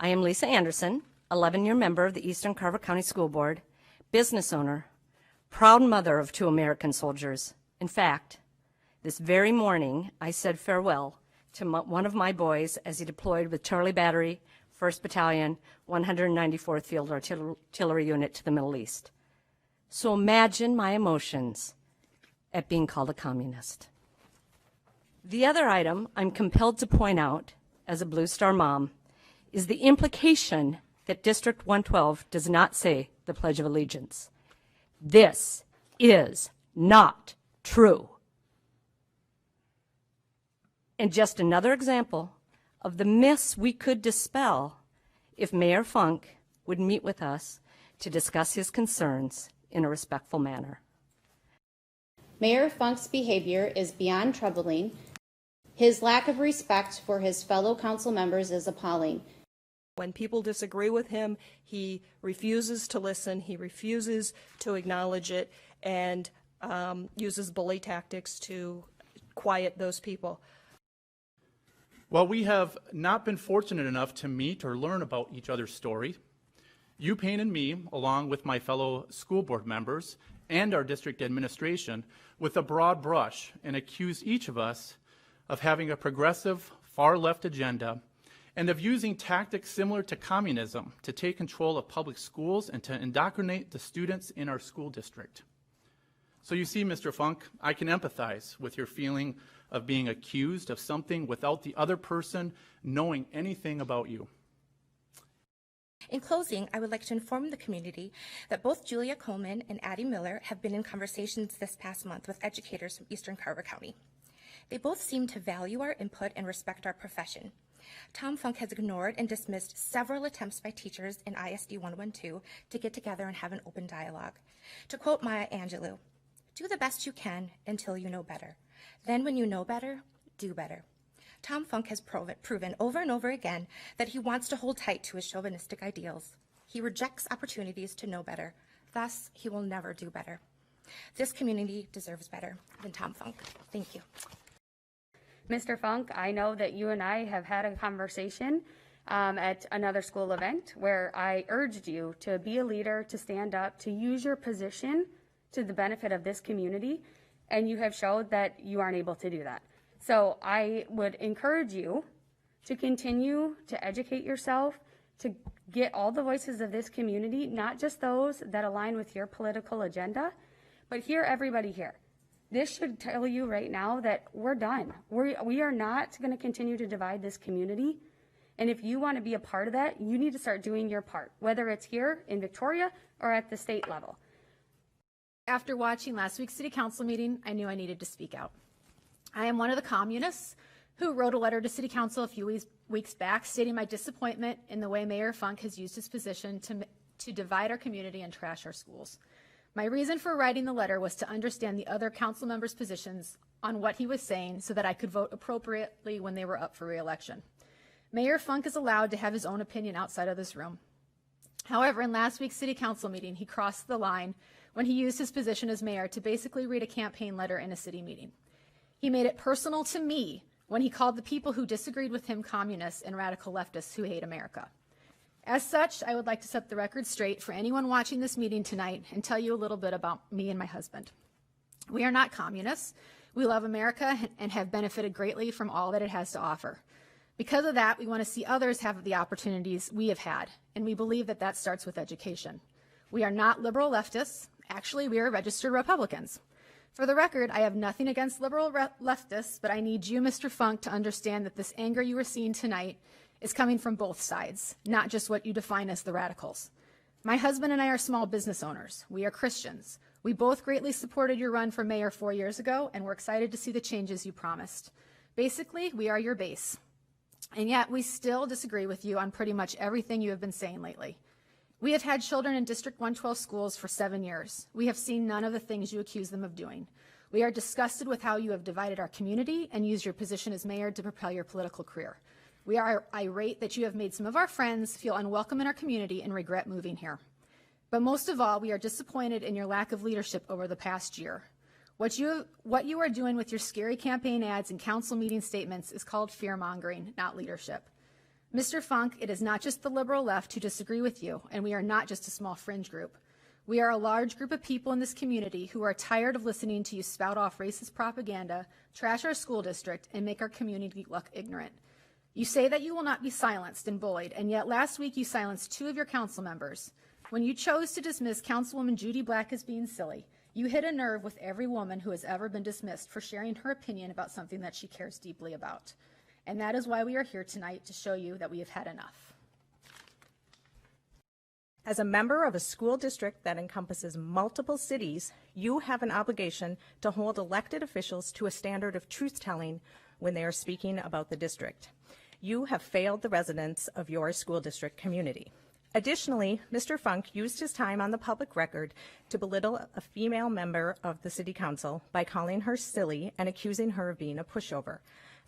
I am Lisa Anderson, 11-year member of the Eastern Carver County School Board, business owner, proud mother of 2 American soldiers. In fact, this very morning, I said farewell to one of my boys as he deployed with Charlie Battery, 1st Battalion, 194th Field Artillery Unit to the Middle East. So imagine my emotions at being called a communist. The other item I'm compelled to point out as a Blue Star mom is the implication that District 112 does not say the Pledge of Allegiance. This is not true. And just another example of the myths we could dispel if Mayor Funk would meet with us to discuss his concerns in a respectful manner. Mayor Funk's behavior is beyond troubling. His lack of respect for his fellow council members is appalling. When people disagree with him, he refuses to listen, he refuses to acknowledge it, and uses bully tactics to quiet those people. While we have not been fortunate enough to meet or learn about each other's story, you painted me, along with my fellow school board members and our district administration, with a broad brush and accused each of us of having a progressive, far-left agenda and of using tactics similar to communism to take control of public schools and to indoctrinate the students in our school district. So you see, Mr. Funk, I can empathize with your feeling of being accused of something without the other person knowing anything about you. In closing, I would like to inform the community that both Julia Coleman and Addie Miller have been in conversations this past month with educators from Eastern Carver County. They both seem to value our input and respect our profession. Tom Funk has ignored and dismissed several attempts by teachers in ISD 112 to get together and have an open dialogue. To quote Maya Angelou, "Do the best you can until you know better. Then when you know better, do better." Tom Funk has proven over and over again that he wants to hold tight to his chauvinistic ideals. He rejects opportunities to know better. Thus, he will never do better. This community deserves better than Tom Funk. Thank you. Mr. Funk, I know that you and I have had a conversation at another school event where I urged you to be a leader, to stand up, to use your position to the benefit of this community, and you have showed that you aren't able to do that. So I would encourage you to continue to educate yourself, to get all the voices of this community, not just those that align with your political agenda, but hear everybody here. This should tell you right now that we're done. We are not going to continue to divide this community. And if you want to be a part of that, you need to start doing your part, whether it's here in Victoria or at the state level. After watching last week's city council meeting, I knew I needed to speak out. I am one of the communists who wrote a letter to city council a few weeks back stating my disappointment in the way Mayor Funk has used his position to divide our community and trash our schools. My reason for writing the letter was to understand the other council members' positions on what he was saying so that I could vote appropriately when they were up for re-election. Mayor Funk is allowed to have his own opinion outside of this room. However, in last week's city council meeting, he crossed the line when he used his position as mayor to basically read a campaign letter in a city meeting. He made it personal to me when he called the people who disagreed with him communists and radical leftists who hate America. As such, I would like to set the record straight for anyone watching this meeting tonight and tell you a little bit about me and my husband. We are not communists. We love America and have benefited greatly from all that it has to offer. Because of that, we want to see others have the opportunities we have had, and we believe that that starts with education. We are not liberal leftists. Actually, we are registered Republicans. For the record, I have nothing against liberal leftists, but I need you, Mr. Funk, to understand that this anger you are seeing tonight is coming from both sides, not just what you define as the radicals. My husband and I are small business owners. We are Christians. We both greatly supported your run for mayor 4 years ago, and we're excited to see the changes you promised. Basically, we are your base. And yet, we still disagree with you on pretty much everything you have been saying lately. We have had children in District 112 schools for 7 years. We have seen none of the things you accuse them of doing. We are disgusted with how you have divided our community and used your position as mayor to propel your political career. We are irate that you have made some of our friends feel unwelcome in our community and regret moving here. But most of all, we are disappointed in your lack of leadership over the past year. What you are doing with your scary campaign ads and council meeting statements is called fear-mongering, not leadership. Mr. Funk, it is not just the liberal left who disagree with you, and we are not just a small fringe group. We are a large group of people in this community who are tired of listening to you spout off racist propaganda, trash our school district, and make our community look ignorant. You say that you will not be silenced and bullied, and yet last week you silenced 2 of your council members. When you chose to dismiss Councilwoman Judy Black as being silly, you hit a nerve with every woman who has ever been dismissed for sharing her opinion about something that she cares deeply about. And that is why we are here tonight, to show you that we have had enough. As a member of a school district that encompasses multiple cities, you have an obligation to hold elected officials to a standard of truth-telling when they are speaking about the district. You have failed the residents of your school district community. Additionally, Mr. Funk used his time on the public record to belittle a female member of the City Council by calling her silly and accusing her of being a pushover.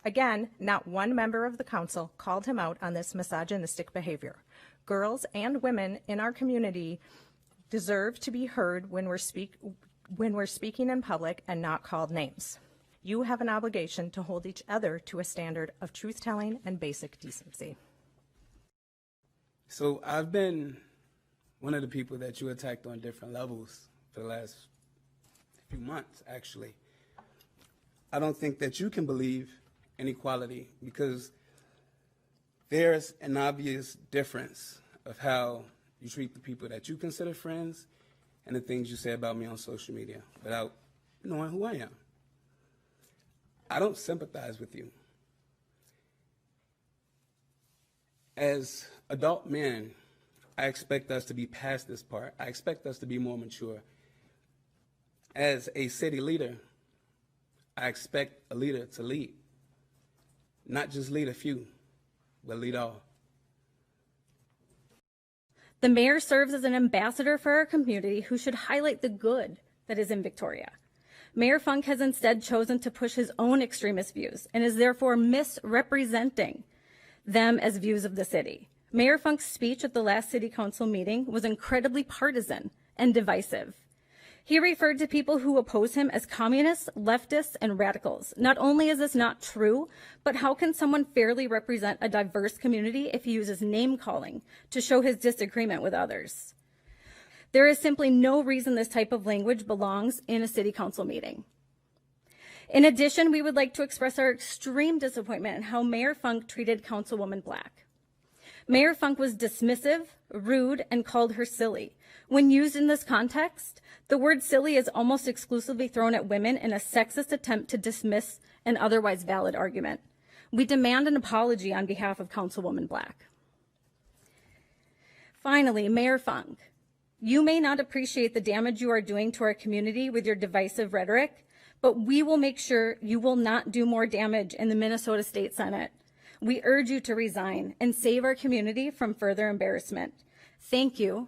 Again, not one member of the council called him out on this misogynistic behavior. Girls and women in our community deserve to be heard when we're speaking in public and not called names. You have an obligation to hold each other to a standard of truth-telling and basic decency. So I've been one of the people that you attacked on different levels for the last few months, actually. I don't think that you can believe in equality because there's an obvious difference of how you treat the people that you consider friends and the things you say about me on social media without knowing who I am. I don't sympathize with you. As adult men, I expect us to be past this part. I expect us to be more mature. As a city leader, I expect a leader to lead. Not just lead a few, but lead all. The mayor serves as an ambassador for our community who should highlight the good that is in Victoria. Mayor Funk has instead chosen to push his own extremist views and is therefore misrepresenting them as views of the city. Mayor Funk's speech at the last city council meeting was incredibly partisan and divisive. He referred to people who oppose him as communists, leftists, and radicals. Not only is this not true, but how can someone fairly represent a diverse community if he uses name-calling to show his disagreement with others? There is simply no reason this type of language belongs in a city council meeting. In addition, we would like to express our extreme disappointment in how Mayor Funk treated Councilwoman Black. Mayor Funk was dismissive, rude, and called her silly. When used in this context, the word silly is almost exclusively thrown at women in a sexist attempt to dismiss an otherwise valid argument. We demand an apology on behalf of Councilwoman Black. Finally, Mayor Funk, you may not appreciate the damage you are doing to our community with your divisive rhetoric, but we will make sure you will not do more damage in the Minnesota State Senate. We urge you to resign and save our community from further embarrassment. Thank you